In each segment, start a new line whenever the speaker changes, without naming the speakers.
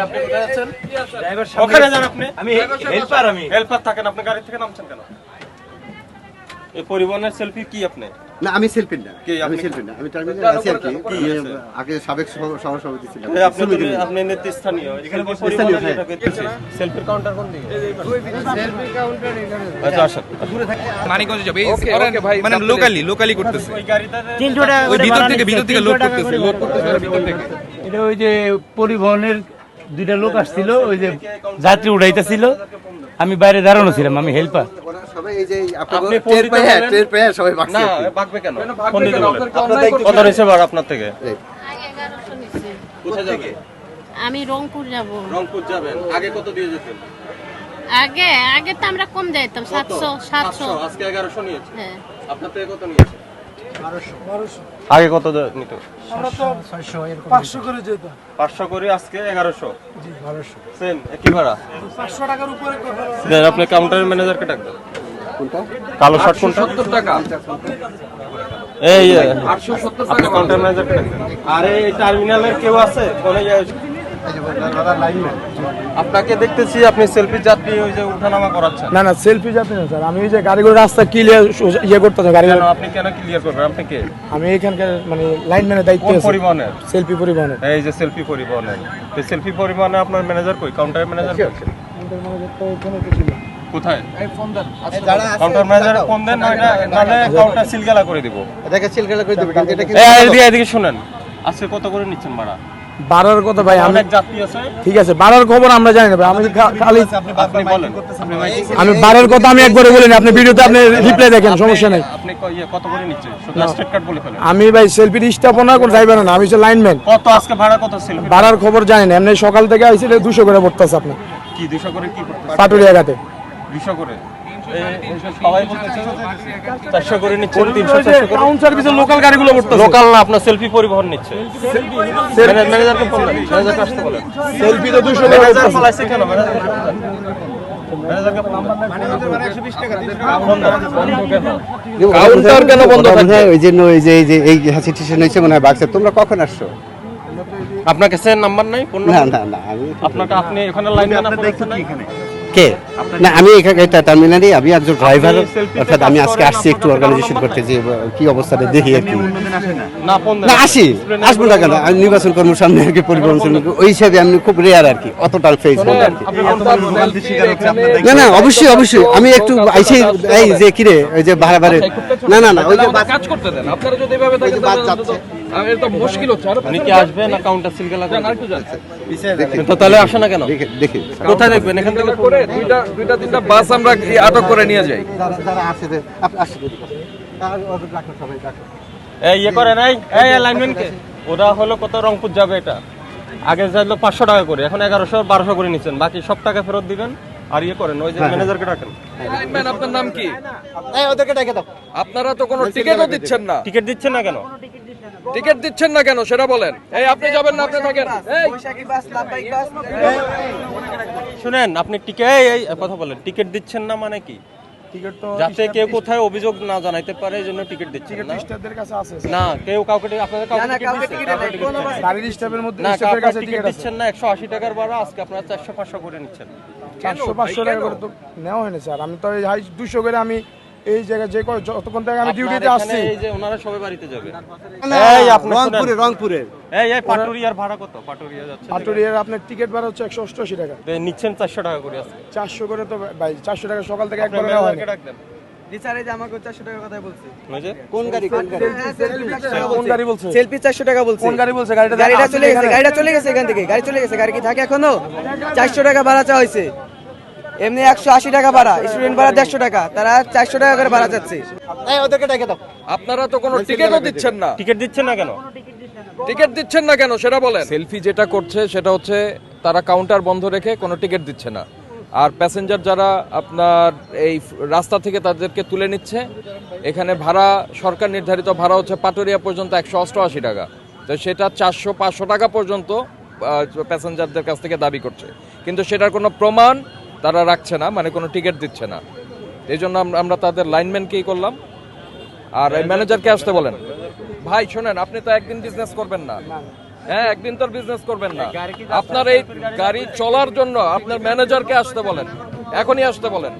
আপনি কোথায় আছেন?
ড্রাইভার
ওখানে যান আপনি।
আমি হেল্পার
থাকেন, আপনি গাড়ি থেকে নামছেন কেন? এই পরিবহনের সেলফি কি আপনি?
না আমি সেলফি না,
কি
আমি
আপনি?
সেলফি না, আমি টার্মিনালে আছি আর কি। আগে সাবেক সহসভাপতি ছিলাম।
আপনি নেতৃস্থানীয় এখানে
স্থানীয়, হ্যাঁ।
সেলফির কাউন্টার কোন দিকে? আচ্ছা আসেন।
মানিকগঞ্জে যাবে মানে লোকালি করতেছে
ওই গাড়িটা
ওই ভিতর থেকে লোড করতেছে ভিতর থেকে।
এটা ওই যে পরিবহনের দুইটা লোক আসছিল, ওই যে যাত্রী উঠাইতেছিল, আমি বাইরে দাঁড়ানো ছিলাম, আমি হেল্পার।
ওরা সবাই এই যে
আপনি
আপনাদের
ফোন
টের
দিতে
পায়,
বলেন।
টের পায় সবাই বাকছে।
না
আর কি।
বাকবে কেন? ফোন দিতে বলেন। আপনার দায়িত্ব কত নিছে বার আপনার থেকে?
এই,
আগে 1100 নিচ্ছে।
কোথায় যাবে?
আমি রংপুর যাব।
রংপুর যাবেন। আগে কত দিয়ে যেতেন?
আগে তো আমরা কম যাইতাম, 700
আজকে 1100 নিয়েছে।
হ্যাঁ।
আপনার থেকে কত নিয়েছে? 1200। আগে কত নিত?
আমরা তো 500 করে যেতাম।
500 করে, আজকে 1100। জি 1200। সেম একই ভাড়া।
500 টাকার উপরে কথা।
দেন আপনি কাউন্টারের ম্যানেজারকে ডাক দেন।
কোনটা?
কালো শার্ট কোনটা?
70 টাকা
এই
870
আপনি কাউন্টার ম্যানেজারকে ডাক দেন। আরে এই টার্মিনালের কেউ আছে? কোন আপনাকে দেখতেছি আপনি সেলফি যাত্রী ওই যে উঠানামা করাচ্ছেন।
না না সেলফি যাতে না স্যার, আমি ওই যে গাড়িগুলো রাস্তা ক্লিয়ার ইয়ে করতেছি গাড়ি।
কেন আপনি কেন ক্লিয়ার করবেন? আপনি কে?
আমি এখানকার মানে লাইনম্যানের দায়িত্ব
কোন
আছে।
পরিবহনের?
সেলফি পরিবহনের।
এই যে সেলফি পরিবহনের। এই সেলফি পরিবহনে আপনার ম্যানেজার কই? কাউন্টার ম্যানেজার কই? কোথায়? কাউন্টার ম্যানেজার ফোন দেন, নাহলে কাউন্টার সিলগালা করে দিব।
এটাকে সিলগালা করে দেবে, কিন্তু এটা কি
এদিকে শুনেন, আজকে কত করে নিচ্ছেন ভাড়া?
বাড়ার কথা ভাই, আমি
অনেক যাত্রী আছে।
ঠিক আছে বাড়ার খবর আমরা জানি না ভাই, আমি খালি
আপনি বলেন।
আমি বাড়ার কথা আমি একবারে বলিনি, আপনি ভিডিওতে আপনি রিপ্লাই দেখেন, সমস্যা নাই।
আপনি কত করে নিচ্ছেন? স্টেট কার্ড বলে ফেলেন।
আমি ভাই সেলফির স্থাপনা কোন ড্রাইভার না, আমি হচ্ছে লাইনম্যান।
কত আজকে ভাড়া কত সেলফি?
বাড়ার খবর জানি না, এমনি সকাল থেকে আইছিল 200 করে পড়তেছে আপনার
কি 200 করে কি করতে?
পাটুরিয়া ঘাটে
200 করে। সবাই বলতেছে 400 করে নিচ্ছেন, 300 400 করে।
টাউন সার্ভিসের লোকাল গাড়িগুলো পড়তেছে।
লোকাল না, আপনার সেলফি পরিবহন নিচ্ছে। ম্যানেজারকে ফোন দেন, ম্যানেজারকে আসতে বলেন।
সেলফি তো 200 করে
ম্যানেজার
পড়তেছে।
ফলাইছে কেন? ম্যানেজারকে ফোন দেন।
কাউন্টার কেন বন্ধ থাকবে?
ওই জন্য এই সিচুয়েশন হয়েছে মনে হয় বাক্সে। তোমরা কখন আসছো?
আপনার কাছে নাম্বার নাই? ফোন
না
নাম্বার?
না না, আমি
আপনি এখানে লাইনম্যান আপনার
কে না, আমি এখানে এটা টার্মিনালি আমি একজন ড্রাইভার, অর্থাৎ আমি আজকে আসছি একটু অর্গানাইজেশন করতে, যে কি অবস্থাটা দেখি আর কি।
না ফোন দেন।
না আসবো না কেন, আমি নির্বাচন কর্ম সামনে আর কি, পরিবহন শ্রমিক ওই হিসাবে আমি খুব রেয়ার আর কি, অতটা ফেস বলতে আর কি। না না অবশ্যই আমি একটু আইছি এই যে কিরে ওই যে বারে না না না ওই যে
কাজ করতে দেন। আপনারা যদি এভাবে থাকেন
বাস
তাহলে
যাচ্ছে।
এটা তো মুশকিল হচ্ছে। আর
উনি কি আসবে না কাউন্টার সিলগালা করে?
আরেকটু যাচ্ছে
তো তাহলে আসে না কেন?
দেখি
কোথায় দেখবেন? এখান থেকে
করে দুইটা তিনটা বাস আমরা আটক করে নিয়ে যাই।
যারা আছে আপনি আসেন আর ওদের রাখো, সবাই রাখো।
এই ইয়ে করেন, এই লাইনম্যানকে। ওরা হলো কত রংপুর যাবে, এটা আগে যাইলো 500 টাকা করে, এখন 1100 1200 করে নিচ্ছেন, বাকি সব টাকা ফেরত দিবেন। আর ইয়ে করেন, ওই যে ম্যানেজারকে ডাকেন।
লাইনম্যান আপনার নাম কি?
এই ওদেরকে ডেকে দাও।
আপনারা তো কোনো টিকিটও দিচ্ছেন না।
টিকিট দিচ্ছেন না কেন?
টিকিট দিচ্ছেন না কেন সেটা বলেন। এই আপনি যাবেন না, আপনি থাকেন। এই
শুনেন, আপনি টিকিট এই কথা বলেন, টিকিট দিচ্ছেন না মানে কি?
টিকিট তো
যাতে কেউ কোথায় অভিযোগ না জানাইতে পারে, এই জন্য টিকিট দিচ্ছেন না।
স্টাফদের কাছে আছে
না কেউ কাউকে আপনাদের কাউকে টিকিট
গাড়ির স্টাফের মধ্যে
না,
স্টাফের কাছে
টিকিট
টিকিট আছে।
দিচ্ছেন না। 180 টাকার ভাড়া, আজকে আপনারা 400 500 করে নিচ্ছেন।
400-500 টাকা করে তো নেওয়া হয়নি স্যার, আমি তো এই 200 করে আমি এই জায়গায় যে যতক্ষণ থেকে আমি ডিউটিতে
আপনার
আসছি।
এখানে এই যে ওনারা সবাই বাড়িতে যাবে।
এই আপনি রংপুরের
এই পাটুরিয়ার ভাড়া কত? পাটুরিয়া যাচ্ছে
পাটুরিয়ার আপনার টিকিট ভাড়া হচ্ছে 188 টাকা।
নিচ্ছেন 400 টাকা করে আছে।
400 করে তো ভাই 400 টাকা সকাল থেকে একবার নেওয়া হয়নি।
ডাক দেন।
বিচারে যে আমাকে 400 টাকার কথা বলছে।
ওই যে
কোন গাড়ি
কোন গাড়ি বলছে?
সেলফি 400 টাকা বলছে।
কোন গাড়ি বলছে? গাড়িটা
চলে গেছে, এখান থেকে গাড়ি চলে গেছে। গাড়ি কি থাকে এখনো? 400 টাকা ভাড়া চাওয়া হয়েছে। এমনি 180 টাকা ভাড়া, স্টুডেন্ট ভাড়া 150 টাকা, তারা 400 টাকা করে ভাড়া চাচ্ছে।
এই ওদেরকে ডেকে দাও।
আপনারা তো কোনো টিকিটও দিচ্ছেন না।
টিকিট দিচ্ছেন না কেন?
টিকিট দিচ্ছেন না কেন সেটা বলেন। সেলফি যেটা করছে সেটা হচ্ছে তারা কাউন্টার বন্ধ রেখে কোনো টিকিট দিচ্ছে না, আর প্যাসেঞ্জার যারা আপনার এই রাস্তা থেকে তাদেরকে তুলে নিচ্ছে। এখানে ভাড়া সরকার নির্ধারিত ভাড়া হচ্ছে পাটুরিয়া পর্যন্ত 188 টাকা, তো সেটা 400-500 টাকা পর্যন্ত প্যাসেঞ্জারদের কাছ থেকে দাবি করছে, কিন্তু সেটার কোনো প্রমাণ তারা রাখছে না, মানে কোনো টিকিট দিচ্ছে না। এই জন্য আমরা তাদের লাইনম্যানকেই করলাম। আর এই ম্যানেজারকে আসতে বলেন। ভাই শোনেন, আপনি তো একদিন বিজনেস করবেন না, হ্যাঁ, একদিন তো বিজনেস করবেন না। আপনার এই গাড়ি চলার জন্য আপনার ম্যানেজারকে আসতে বলেন, এখনই আসতে বলেন,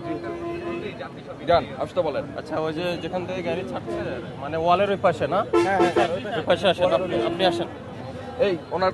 যান আসতে বলেন।
আচ্ছা ওই যে যেখান থেকে গাড়ি ছাড়ছে মানে ওয়ালের ওই পাশে না, ওই পাশে আসেন আপনি আসেন।
এই ওনার